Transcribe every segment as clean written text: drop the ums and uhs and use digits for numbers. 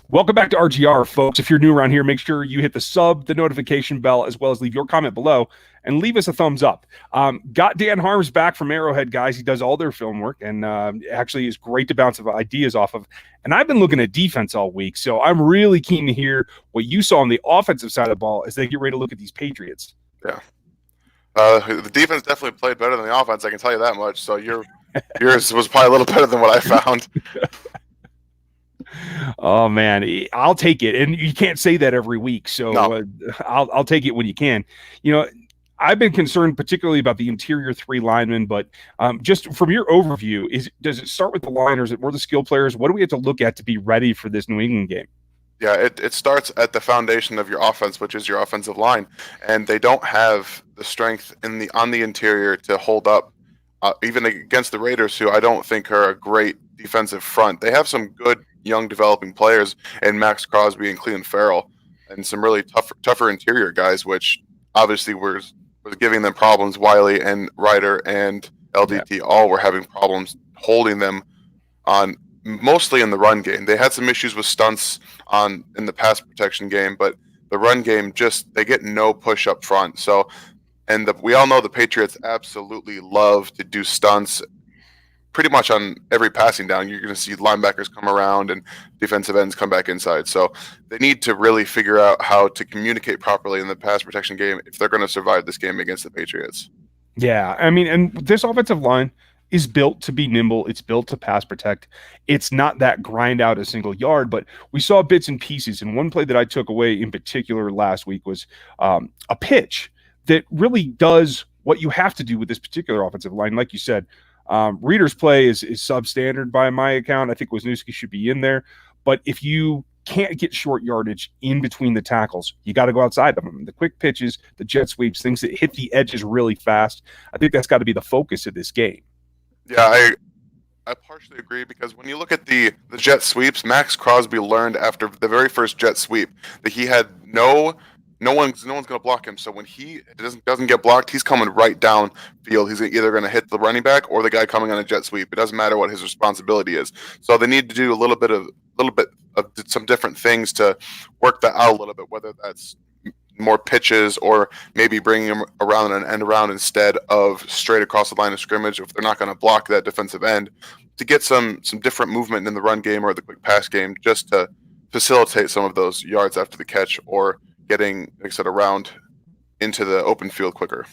Welcome back to RGR, folks. If you're new around here, make sure you hit the sub, the notification bell, as well as leave your comment below and leave us a thumbs up. Got Dan Harms back from Arrowhead, guys. He does all their film work and actually is great to bounce ideas off of. And I've been looking at defense all week, so I'm really keen to hear what you saw on the offensive side of the ball as they get ready to look at these Patriots. Yeah. The defense definitely played better than the offense, I can tell you that much. So yours was probably a little better than what I found. Oh man, I'll take it, and you can't say that every week. So No. I'll take it when you can. You know, I've been concerned particularly about the interior three linemen, but just from your overview, does it start with the line, or is it more the skill players? What do we have to look at to be ready for this New England game? Yeah, it starts at the foundation of your offense, which is your offensive line, and they don't have the strength on the interior to hold up, even against the Raiders, who I don't think are a great defensive front. They have some good young developing players in Max Crosby and Cleveland Farrell, and some really tougher interior guys, which obviously was giving them problems. Wiley and Ryder and LDT all were having problems holding them on, mostly in the run game. They had some issues with stunts in the pass protection game, but the run game they get no push up front. So, we all know the Patriots absolutely love to do stunts. Pretty much on every passing down, you're going to see linebackers come around and defensive ends come back inside. So they need to really figure out how to communicate properly in the pass protection game if they're going to survive this game against the Patriots. Yeah, I mean, and this offensive line is built to be nimble. It's built to pass protect. It's not that grind out a single yard, but we saw bits and pieces. And one play that I took away in particular last week was a pitch that really does what you have to do with this particular offensive line. Like you said, Reader's play is substandard by my account. I think Wisniewski should be in there. But if you can't get short yardage in between the tackles, you got to go outside of them. The quick pitches, the jet sweeps, things that hit the edges really fast. I think that's got to be the focus of this game. Yeah, I partially agree, because when you look at the jet sweeps, Max Crosby learned after the very first jet sweep that he had no one's going to block him. So when he doesn't get blocked, he's coming right down field. He's either going to hit the running back or the guy coming on a jet sweep. It doesn't matter what his responsibility is. So they need to do a little bit of some different things to work that out a little bit, whether that's more pitches or maybe bringing him around an end around instead of straight across the line of scrimmage if they're not going to block that defensive end, to get some different movement in the run game or the quick pass game, just to facilitate some of those yards after the catch, or getting, like I said, around into the open field quicker.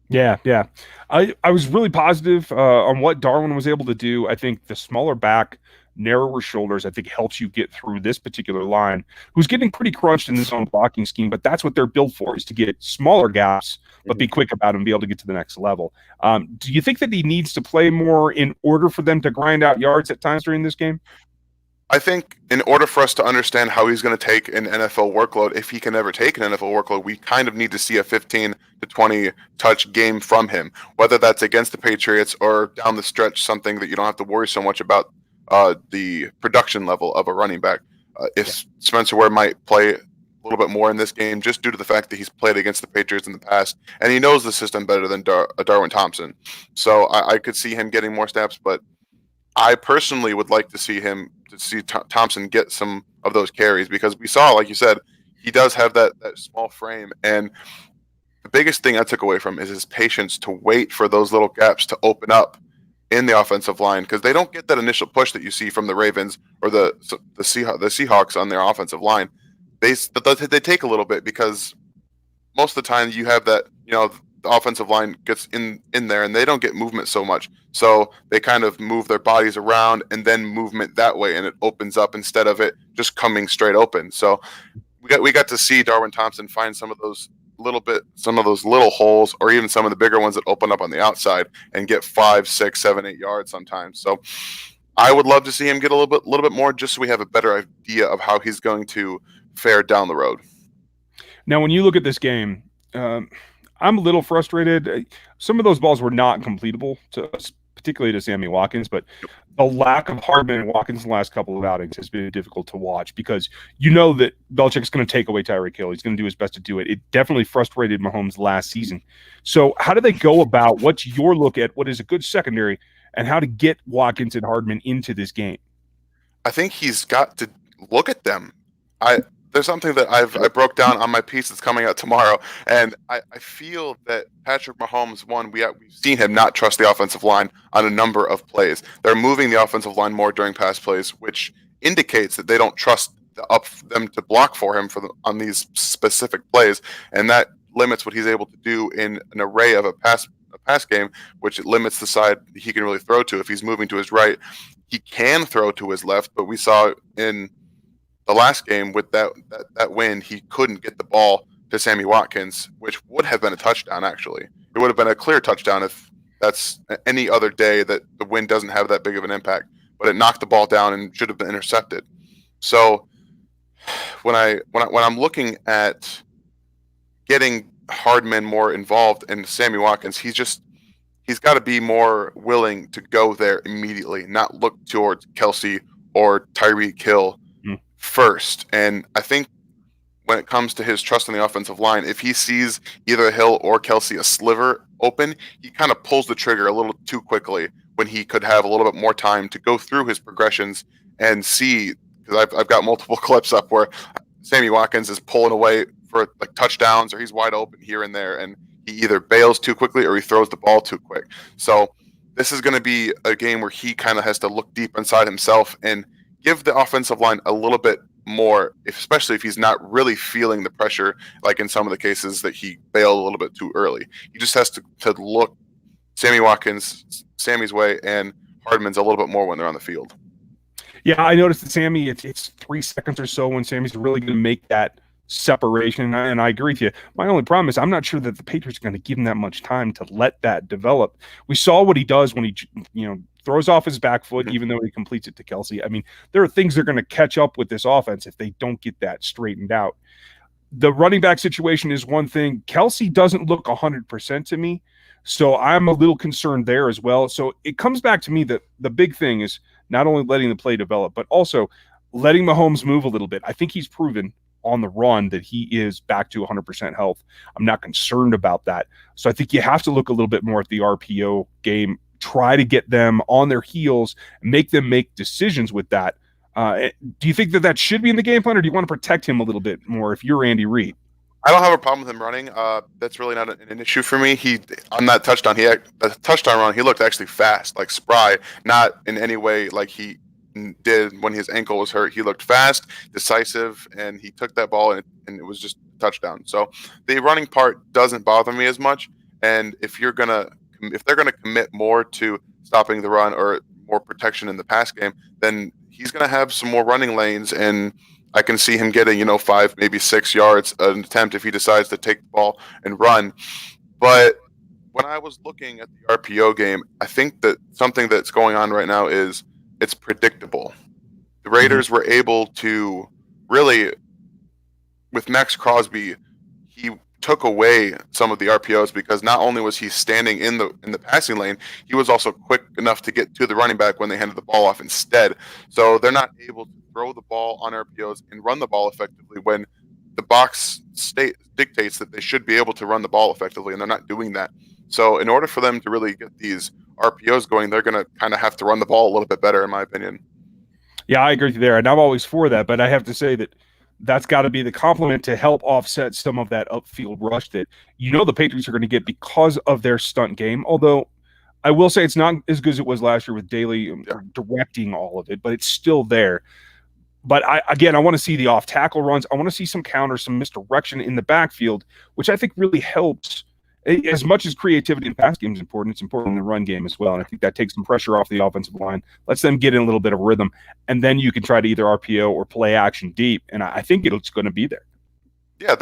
Yeah. I was really positive on what Darwin was able to do. I think the smaller back, narrower shoulders, I think helps you get through this particular line, who's getting pretty crunched in this own blocking scheme, but that's what they're built for, is to get smaller gaps, but be quick about them and be able to get to the next level. Do you think that he needs to play more in order for them to grind out yards at times during this game? I think in order for us to understand how he's going to take an NFL workload, if he can ever take an NFL workload, we kind of need to see a 15 to 20 touch game from him, whether that's against the Patriots or down the stretch, something that you don't have to worry so much about the production level of a running back. If Spencer Ware might play a little bit more in this game, just due to the fact that he's played against the Patriots in the past, and he knows the system better than Darwin Thompson. So I could see him getting more snaps, but I personally would like to see Thompson get some of those carries, because we saw, like you said, he does have that small frame, and the biggest thing I took away from is his patience to wait for those little gaps to open up in the offensive line, because they don't get that initial push that you see from the Ravens or the Seahawks on their offensive line. They take a little bit, because most of the time you have that, the offensive line gets in there and they don't get movement so much. So they kind of move their bodies around and then movement that way, and it opens up instead of it just coming straight open. So we got to see Darwin Thompson find some of those little holes, or even some of the bigger ones that open up on the outside and get 5, 6, 7, 8 yards sometimes. So I would love to see him get a little bit more, just so we have a better idea of how he's going to fare down the road. Now, when you look at this game, I'm a little frustrated. Some of those balls were not completable, particularly to Sammy Watkins, but the lack of Hardman and Watkins in the last couple of outings has been difficult to watch, because you know that Belichick's going to take away Tyreek Hill. He's going to do his best to do it. It definitely frustrated Mahomes last season. So how do they go about, what's your look at what is a good secondary, and how to get Watkins and Hardman into this game? I think he's got to look at them There's something that I broke down on my piece that's coming out tomorrow, and I feel that Patrick Mahomes, we've seen him not trust the offensive line on a number of plays. They're moving the offensive line more during pass plays, which indicates that they don't trust them to block for him on these specific plays, and that limits what he's able to do in an array of a pass game, which limits the side he can really throw to. If he's moving to his right, he can throw to his left, but we saw in the last game with that win, he couldn't get the ball to Sammy Watkins, which would have been a touchdown. Actually, it would have been a clear touchdown if that's any other day that the win doesn't have that big of an impact. But it knocked the ball down and should have been intercepted. So when I'm looking at getting Hardman more involved and Sammy Watkins, he's got to be more willing to go there immediately, not look towards Kelce or Tyreek Hill first. And I think when it comes to his trust in the offensive line, if he sees either Hill or Kelce a sliver open, he kind of pulls the trigger a little too quickly when he could have a little bit more time to go through his progressions and see, because I've got multiple clips up where Sammy Watkins is pulling away for like touchdowns, or he's wide open here and there, and he either bails too quickly or he throws the ball too quick. So this is going to be a game where he kind of has to look deep inside himself and give the offensive line a little bit more, especially if he's not really feeling the pressure, like in some of the cases that he bailed a little bit too early. He just has to look Sammy's way, and Hardman's a little bit more when they're on the field. Yeah, I noticed that Sammy, it's 3 seconds or so when Sammy's really going to make that separation, and I agree with you. My only problem is I'm not sure that the Patriots are going to give him that much time to let that develop. We saw what he does when he, throws off his back foot, even though he completes it to Kelce. I mean, there are things that are going to catch up with this offense if they don't get that straightened out. The running back situation is one thing. Kelce doesn't look 100% to me, so I'm a little concerned there as well. So it comes back to me that the big thing is not only letting the play develop, but also letting Mahomes move a little bit. I think he's proven on the run that he is back to 100% health. I'm not concerned about that. So I think you have to look a little bit more at the RPO game, try to get them on their heels, make them make decisions with that. Do you think that should be in the game plan, or do you want to protect him a little bit more if you're Andy Reid? I don't have a problem with him running. That's really not an issue for me. On that touchdown, the touchdown run, he looked actually fast, like spry, not in any way like he did when his ankle was hurt. He looked fast, decisive, and he took that ball and it was just a touchdown. So the running part doesn't bother me as much. And if they're gonna commit more to stopping the run or more protection in the pass game, then he's gonna have some more running lanes, and I can see him getting 5, maybe 6 yards an attempt if he decides to take the ball and run. But when I was looking at the RPO game, I think that something that's going on right now is it's predictable. The Raiders were able to really, with Max Crosby, he took away some of the RPOs because not only was he standing in the passing lane, he was also quick enough to get to the running back when they handed the ball off instead. So they're not able to throw the ball on RPOs and run the ball effectively when the box dictates that they should be able to run the ball effectively, and they're not doing that. So in order for them to really get these RPOs going, they're going to kind of have to run the ball a little bit better, in my opinion. Yeah, I agree with you there, and I'm always for that, but I have to say that that's got to be the complement to help offset some of that upfield rush that the Patriots are going to get because of their stunt game, although I will say it's not as good as it was last year with Daly directing all of it, but it's still there. But I want to see the off-tackle runs. I want to see some counters, some misdirection in the backfield, which I think really helps. As much as creativity in pass game is important, it's important in the run game as well. And I think that takes some pressure off the offensive line, lets them get in a little bit of rhythm, and then you can try to either RPO or play action deep. And I think it's going to be there. Yeah,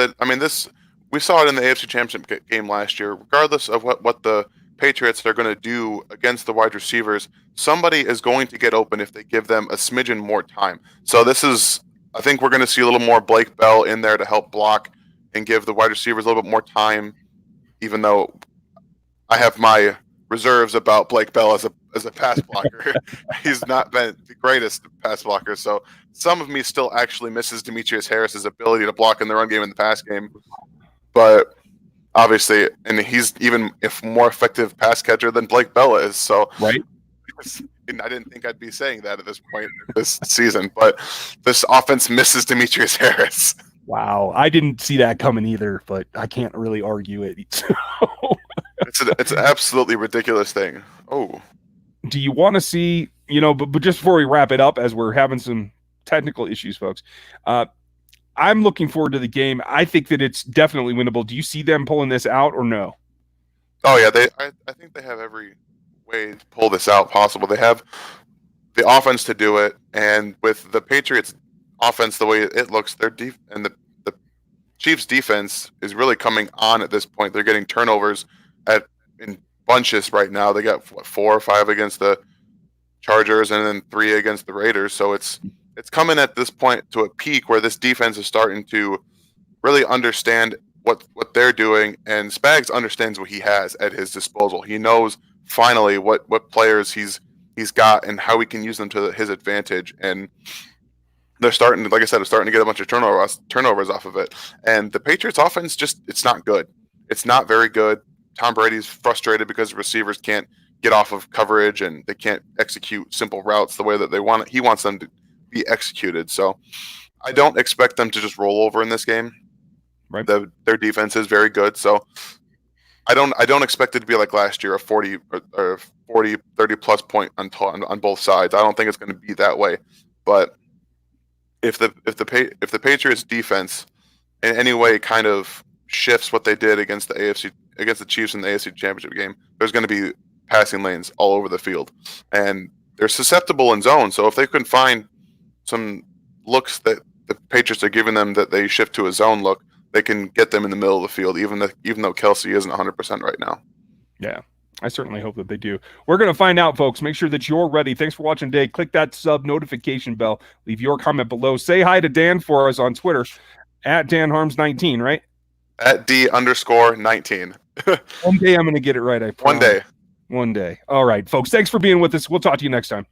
we saw it in the AFC Championship game last year. Regardless of what the Patriots are going to do against the wide receivers, somebody is going to get open if they give them a smidgen more time. So I think we're going to see a little more Blake Bell in there to help block and give the wide receivers a little bit more time, even though I have my reserves about Blake Bell as a pass blocker. He's not been the greatest pass blocker. So some of me still actually misses Demetrius Harris's ability to block in the run game and the pass game. But obviously, and he's even more effective pass catcher than Blake Bell is. So right. and I didn't think I'd be saying that at this point this season, but this offense misses Demetrius Harris. Wow, I didn't see that coming either, but I can't really argue it. It's an absolutely ridiculous thing. Oh, do you want to see, but just before we wrap it up, as we're having some technical issues, folks, I'm looking forward to the game. I think that it's definitely winnable. Do you see them pulling this out or no? Oh yeah, I think they have every way to pull this out possible. They have the offense to do it, and with the Patriots offense the way it looks, and the Chiefs defense is really coming on at this point. They're getting turnovers in bunches right now. They got 4 or 5 against the Chargers and then 3 against the Raiders. So it's coming at this point to a peak where this defense is starting to really understand what they're doing, and Spags understands what he has at his disposal. He knows finally what players he's got and how he can use them to his advantage. And they're starting, like I said, starting to get a bunch of turnovers off of it. And the Patriots offense it's not good. It's not very good. Tom Brady's frustrated because receivers can't get off of coverage and they can't execute simple routes the way that they want. He wants them to be executed. So I don't expect them to just roll over in this game. Right. Their defense is very good. So I don't expect it to be like last year, a 40 or 40, 30 plus point on both sides. I don't think it's going to be that way. But if the Patriots defense in any way kind of shifts what they did against the Chiefs in the AFC Championship game, there's going to be passing lanes all over the field, and they're susceptible in zone. So if they can find some looks that the Patriots are giving them that they shift to a zone look, they can get them in the middle of the field, even though Kelce isn't 100% right now. Yeah, I certainly hope that they do. We're going to find out, folks. Make sure that you're ready. Thanks for watching today. Click that sub notification bell. Leave your comment below. Say hi to Dan for us on Twitter at DanHarms19, right? At D_19. One day I'm going to get it right. I promise. One day. One day. All right, folks. Thanks for being with us. We'll talk to you next time.